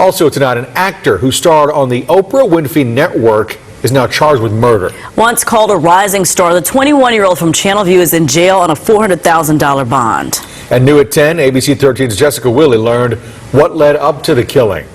Also tonight, an actor who starred on the Oprah Winfrey Network is now charged with murder. Once called a rising star, the 21-year-old from Channelview is in jail on a $400,000 bond. And new at 10, ABC 13's Jessica Willey learned what led up to the killing.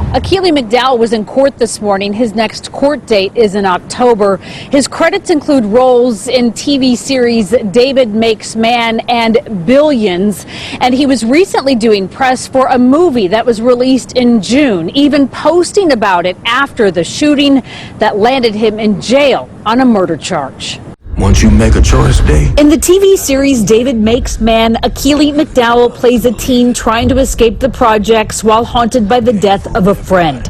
Akili McDowell was in court this morning. His next court date is in October. His credits include roles in TV series David Makes Man and Billions. And he was recently doing press for a movie that was released in June, even posting about it after the shooting that landed him in jail on a murder charge. Once you make a choice, Dave. In the TV series David Makes Man, Akili McDowell plays a teen trying to escape the projects while haunted by the death of a friend.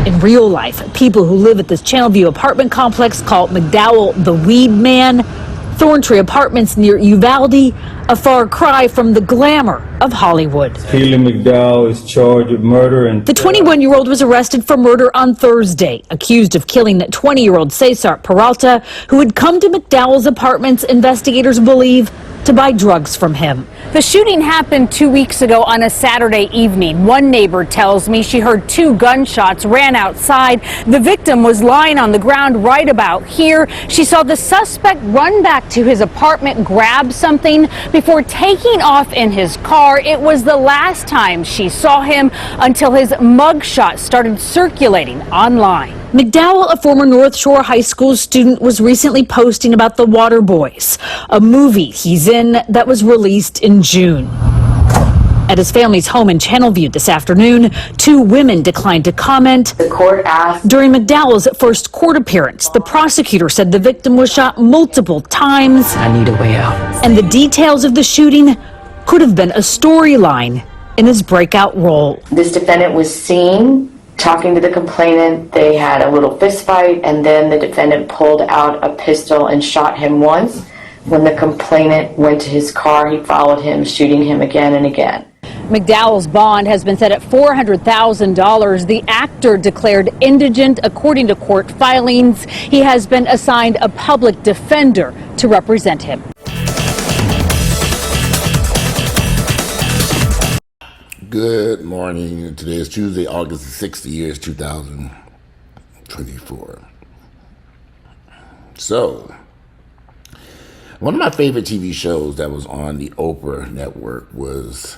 In real life, people who live at this Channelview apartment complex call McDowell the Weed Man. Thorntree Apartments near Uvalde, a far cry from the glamour of Hollywood. Akili McDowell is charged with murder and... The 21-year-old was arrested for murder on Thursday, accused of killing 20-year-old Cesar Peralta, who had come to McDowell's apartments, investigators believe, to buy drugs from him. The shooting happened 2 weeks ago on a Saturday evening. One neighbor tells me she heard 2 gunshots, ran outside. The victim was lying on the ground right about here. She saw the suspect run back to his apartment, grab something before taking off in his car. It was the last time she saw him until his mugshot started circulating online. McDowell, a former North Shore High School student, was recently posting about The Water Boys, a movie he's in that was released in June. At his family's home in Channelview this afternoon, 2 women declined to comment. The court asked. During McDowell's first court appearance, the prosecutor said the victim was shot multiple times. I need a way out. And the details of the shooting could have been a storyline in his breakout role. This defendant was seen talking to the complainant. They had a little fist fight, and then the defendant pulled out a pistol and shot him once. When the complainant went to his car, he followed him, shooting him again and again. McDowell's bond has been set at $400,000. The actor declared indigent. According to court filings, he has been assigned a public defender to represent him. Good morning. Today is Tuesday, August the 6th, the year is 2024. So, one of my favorite TV shows that was on the Oprah network was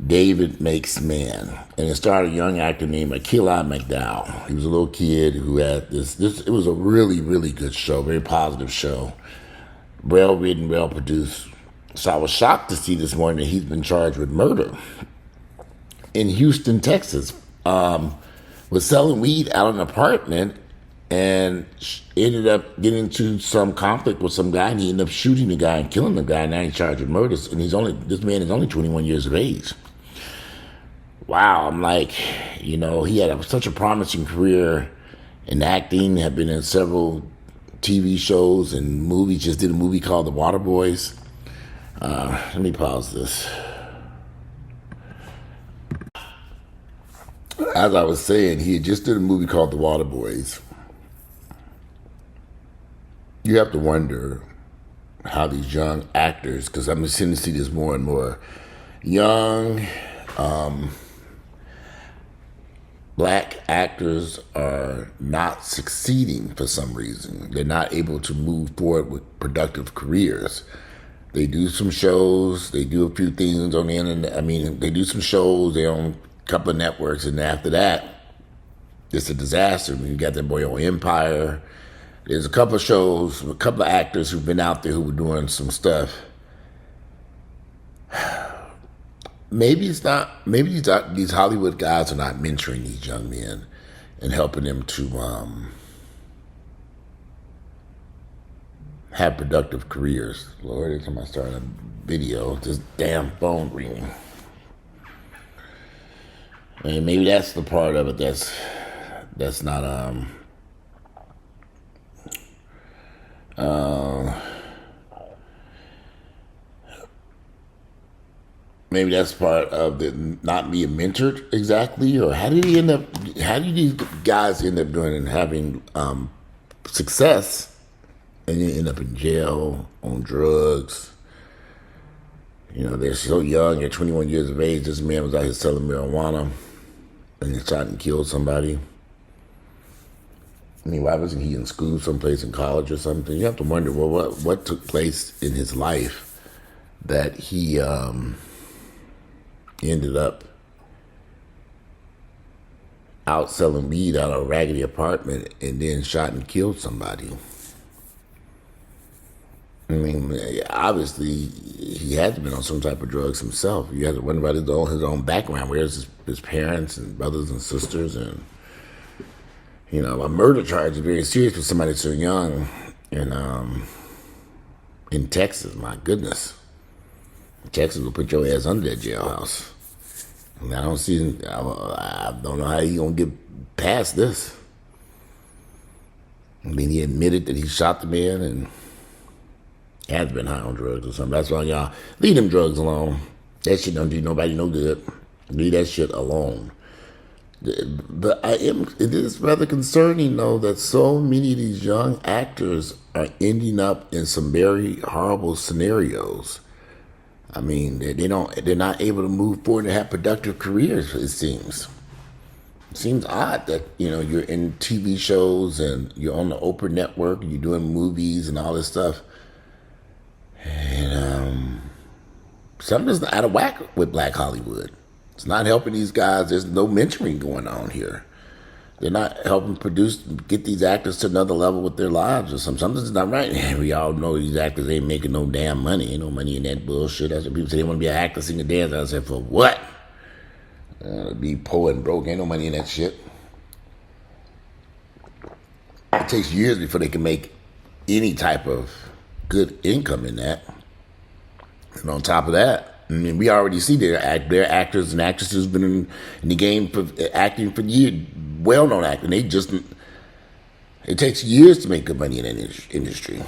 David Makes Man. And it starred a young actor named Akili McDowell. He was a little kid who had this, it was a really, really good show, very positive show. Well written, well produced. So I was shocked to see this morning that he's been charged with murder in Houston, Texas, was selling weed out of an apartment and ended up getting into some conflict with some guy, and he ended up shooting the guy and killing the guy. Now he's charged with murder, and this man is only 21 years of age. Wow, I'm like, you know, he had such a promising career in acting, had been in several TV shows and movies, just did a movie called The Water Boys. Let me pause this. As I was saying, he had just did a movie called The Water Boys. You have to wonder how these young actors, because I'm seeing to see this more and more, young black actors are not succeeding for some reason. They're not able to move forward with productive careers. They do some shows, they do a few things on the internet. I mean, they do some shows, they're on couple of networks, and after that, it's a disaster. I mean, you got that boy on Empire. There's a couple of shows, a couple of actors who've been out there who were doing some stuff. Maybe these Hollywood guys are not mentoring these young men and helping them to have productive careers. Lord, every time I start a video, this damn phone ringing. And maybe that's the part of it that's not maybe that's part of the not being mentored exactly. Or how do these guys end up doing and having success, and you end up in jail on drugs? You know, they're so young, they're 21 years of age. This man was out here selling marijuana and he shot and killed somebody. I mean, why wasn't he in school someplace, in college or something? You have to wonder, well, what took place in his life that he ended up out selling weed out of a raggedy apartment and then shot and killed somebody. I mean, obviously, he had to have been on some type of drugs himself. You have to wonder about his own background. Where's his parents and brothers and sisters? And, you know, a murder charge is very serious for somebody so young. And in Texas, my goodness. Texas will put your ass under that jailhouse. And I don't know how he's going to get past this. I mean, he admitted that he shot the man and had been high on drugs or something. That's why y'all leave them drugs alone. That shit don't do nobody no good. Leave that shit alone. But it is rather concerning though that so many of these young actors are ending up in some very horrible scenarios. I mean, they're not able to move forward and have productive careers. It seems odd that, you know, you're in TV shows and you're on the Oprah network and you're doing movies and all this stuff. And something's out of whack with Black Hollywood. It's not helping these guys. There's no mentoring going on here. They're not helping get these actors to another level with their lives or something. Something's not right. And we all know these actors ain't making no damn money. Ain't no money in that bullshit. That's what people say. They want to be an actor, sing, and dance. I said, for what? Be poor and broke. Ain't no money in that shit. It takes years before they can make any type of good income in that. And on top of that, I mean, we already see their actors and actresses been in the game for acting for years, well-known acting. It takes years to make good money in that industry.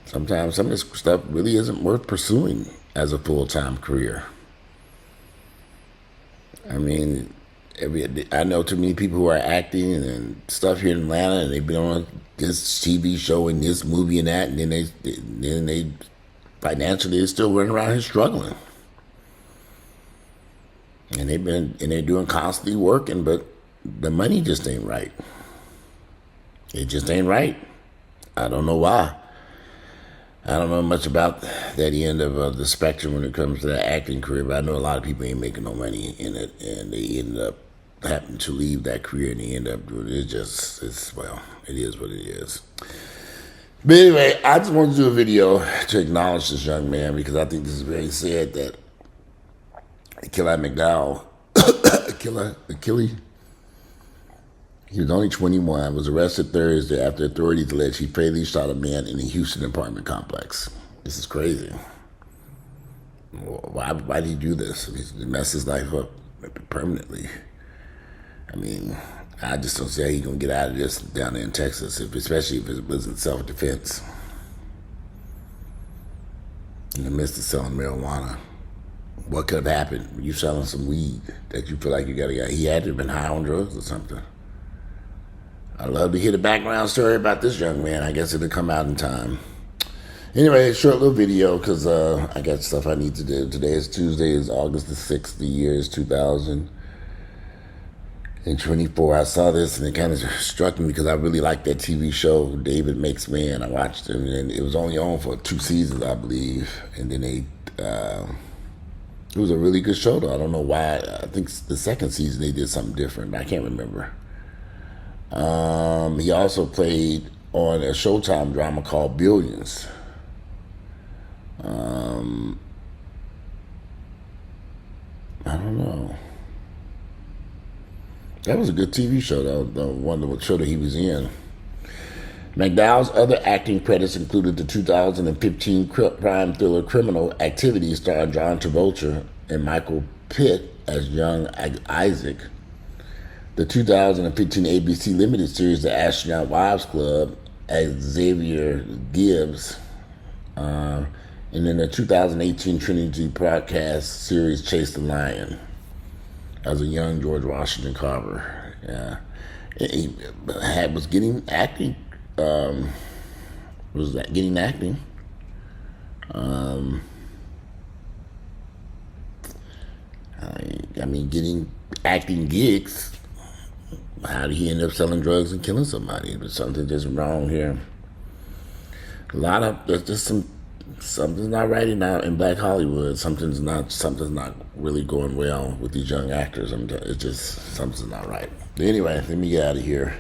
Sometimes some of this stuff really isn't worth pursuing as a full-time career. I mean, I know too many people who are acting and stuff here in Atlanta, and they've been on this TV show and this movie and that, and then they financially they're still running around here struggling. And they're doing constantly working, but the money just ain't right. It just ain't right. I don't know why. I don't know much about that end of the spectrum when it comes to that acting career, but I know a lot of people ain't making no money in it, and they end up having to leave that career, and they end up doing it. It is what it is. But anyway, I just wanted to do a video to acknowledge this young man because I think this is very sad that Akili McDowell, Akili, he was only 21, was arrested Thursday after authorities alleged he fatally shot a man in a Houston apartment complex. This is crazy. Why did he do this? He messed his life up permanently. I mean, I just don't see how he's going to get out of this down there in Texas, especially if it was in self-defense. In the midst of selling marijuana. What could have happened? You selling some weed that you feel like you got to get. He had to have been high on drugs or something. I'd love to hear the background story about this young man. I guess it'll come out in time. Anyway, short little video because I got stuff I need to do. Today is Tuesday, is August the 6th. The year is 2024. I saw this and it kind of struck me because I really liked that TV show, David Makes Man. I watched it and it was only on for 2 seasons, I believe. And then it was a really good show though. I don't know why. I think the second season they did something different, but I can't remember. He also played on a Showtime drama called Billions. I don't know. That was a good TV show, though. The one that show that he was in. McDowell's other acting credits included the 2015 crime thriller Criminal Activity, starring John Travolta and Michael Pitt as young Isaac. The 2015 ABC limited series, The Astronaut Wives Club, as Xavier Gibbs. And then the 2018 Trinity broadcast series, Chase the Lion, as a young George Washington Carver. Yeah. He was getting acting. I mean, acting gigs. How did he end up selling drugs and killing somebody? There's something just wrong here. There's just something's not right in Black Hollywood. Something's not really going well with these young actors. It's just something's not right. But anyway, let me get out of here.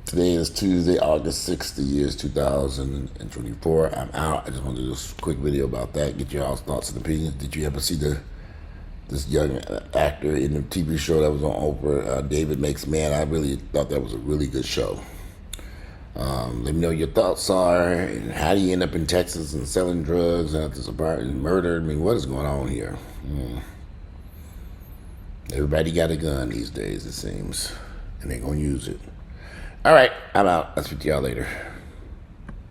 Today is Tuesday, August 6th. The year is 2024. I'm out. I just wanted to do a quick video about that. Get your all's thoughts and opinions. Did you ever see this young actor in the TV show that was on Oprah, David Makes Man? I really thought that was a really good show. Let me know your thoughts are, and how do you end up in Texas and selling drugs and after apartment and murder? I mean, what is going on here? Everybody got a gun these days, it seems, and they're gonna use it. All right, I'm out. I'll speak to y'all later.